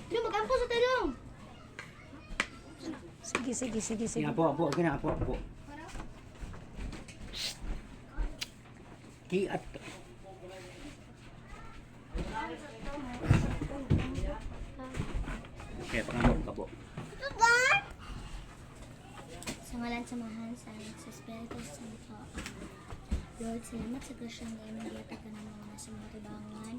Dong, mag-ampo sa talong. Sige. Apo. Kiat. Okay, pangamot ka po. Sa ngalan sa Mahal, sa Anak, sa Espiritu Santo. Lord, salamat sa grasyang ngayon ng diyata ka ng mga nasa mga tibangan.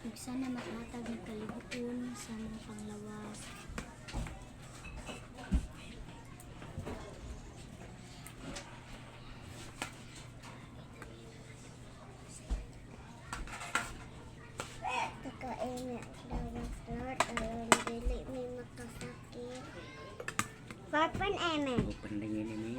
Huwag sana makahatag ng kalibuton sa mga panglawas. Kakain dawas Lord, alam dili may makasakit. Papan emen. Pandingin ini.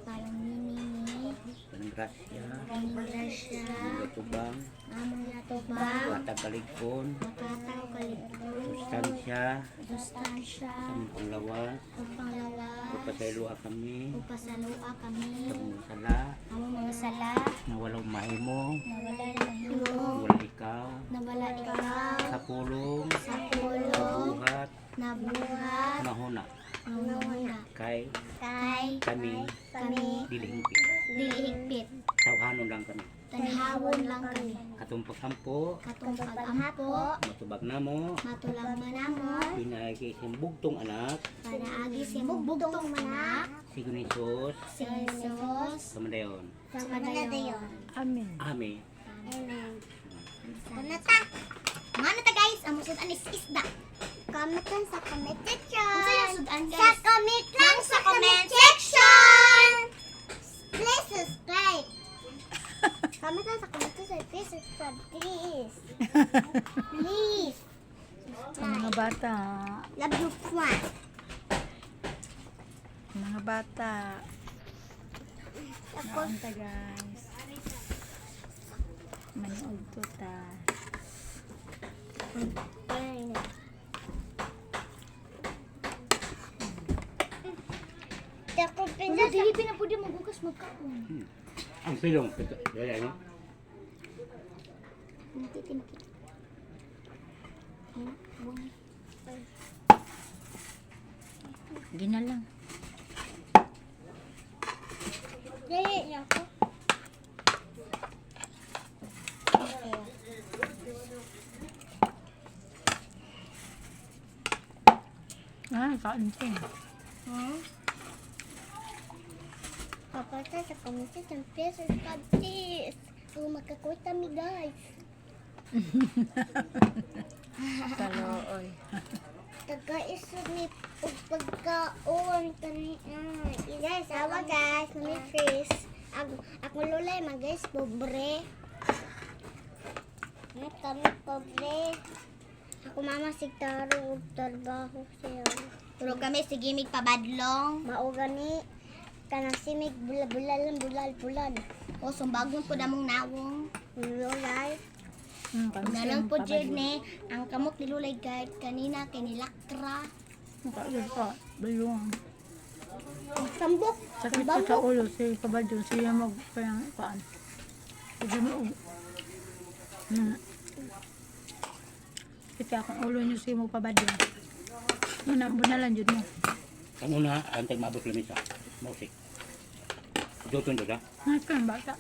Parang nini, Pangrasya. panggrasya, Gatubang. among natubang, Watag kaligpon. makataw kalipon, Sustansya. sustansya, Ang panglawas. panglawas, Upasayloa kami. upasalua kami, Ang sala. among mga sala, Na walang mahimo. nawala na mahimo, Wala ikaw. nawala ikaw, Sa pulong. sa pulong, Buhat. nabuhat, Nahuna. nunguna, Kay kay kami. kami, Dilihingpit. dilihigpit, Tawhanon lang kami. tanhawon lang kami, Katong paghampo. katong pag-ampo, Matubag na mo. matulang manamo, Pinagi siyang bugtong anak. panaagi si bugtong manak, Si Gunisos. si Jesus, Kamadayon. sa padayon. Amen. Amen. Amen. Ano ta? Mga ta guys, ang musod anis isda. Comment lang sa comment Ano section. sa'yo sudan Sa guys? comment lang Lang sa comment section. Please subscribe. Comment lang sa comment section. Please subscribe. Please. Please. Ang mga bata. Love you, Juan. Mga bata. Ako. Naunta guys. Manood to ta. Ako Ano pinasa. dili pinapudi magugas magkaon. Ang pilong. Dali ano? Hindi tinakit. Buwan. Ginalang. Dali niya ako. Kain siya. Hmm? Papasa sa comment section. Please subscribe. Please. Kung magkakuita mi guys. Kalooy. Taga-isod ni pagkaon kanina. Guys, awa guys, kami fish. Ako lulay man guys, pobre. Kami pobre. Ako mama sigtaro og trabaho siya. Pero kami sige mig pabadlong. Mao gani kanang simig bulal. O sumbagon po namong nawong. Lulay. Nalang po dyan ang kamok ni Lulay guard kanina kay nilakra. Nakailan ka. Bayong. Sambok. Sakit ka sa ulo. Si Pabadyo. Siya magpayang paan. Sige mo. Kita akong ulo niyo siya magpabadyo. Bunalan dyan mo. Ano na? Antay maabot lamisa. Mausik. Dutong doon ha? Kan bata.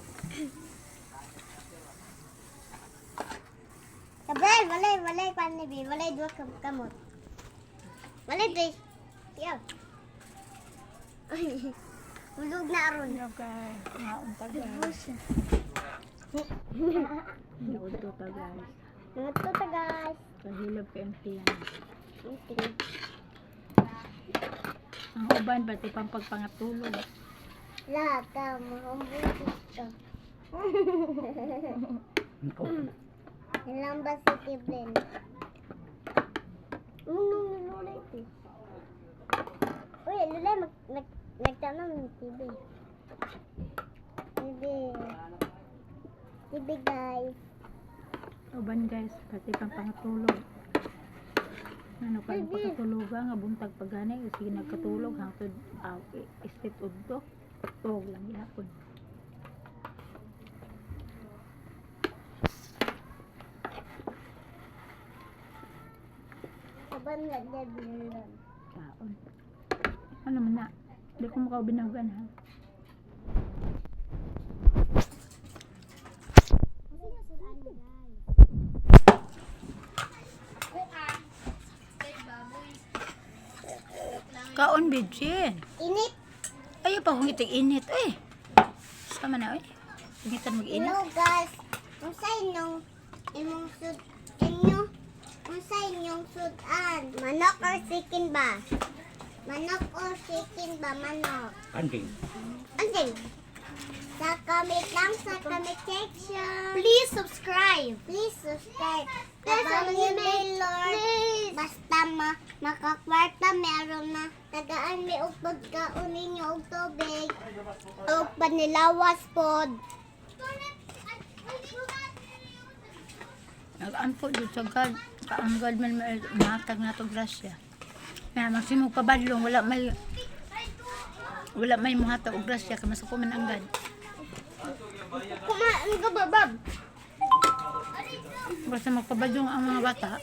Walay panibi. Walay dua kamot. Walay tres. Yaw. Ulog na aron. Okay. Naunta guys. Naunta ka guys. Ito ta guys. Kahilap ka MTN. Okay. Ang uban pati pang pagpangatulog. Lahat ka mahumbulit ka. Ilang ba si Kiblen? Lulay ito. Uy, lulay, nagtanong ng TV. TV guys. Uban guys, pati pang pangatulog. Ano ka yung pagkatulog nga buntag pagani kasi nagkatulog hangtod istit udto. Tog lang yapon. Uban nga debilan. Kaon. Ano man na? Di ko makaw binawagan ha. Kasi nga sa ano guys. Kaon Bidjin. Init. Ayaw pa kong itig-init. Eh. Sama na eh. Initan mag-init. Hello guys. Unsa inyong imong sud unsa inyong sudan? Manok or chicken ba? Manok or chicken ba? Manok. Anting. Anjing. Sa comment lang sa comment section. Please subscribe. Please subscribe. Kapag may Lord. Basta makakwarta meron na. Tagaan may og pagkaon ninyo og tubig. Og panilawas pod. Nag-ampo dito sa God. Kaanggad man mahatag na to grasya. Na magsimog pabadlong wala may muhatag og grasya kay masuko man anggad. Kumain ka ba, Bob? Basta magpabadlong ang mga bata.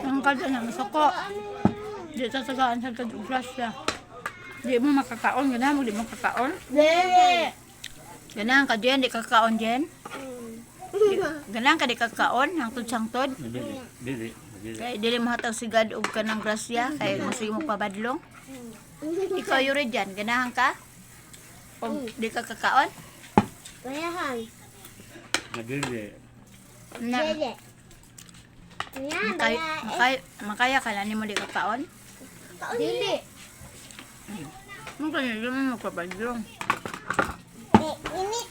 Ang kada na masuko. Di sa sagaan sa og grasya. Di mo makakaon ganahan mo di mo kakaon. Dere. Ganahan ka Jen, di kakaon Jen. Ganahan ka di kakaon hangtod sangtod. Dili. Kay dili mo hatag sigad og kanang grasya kay masig mo pabadlong. Ikaw yuri dyan, ganahan ka? O di ka kakaon? Kayahan. Dili. Na, Dere. Yan, makaya ka na ni mo di kakaon? Dili. Mo kanya di mo magpabadlong. Init.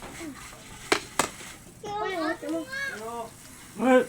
Ay!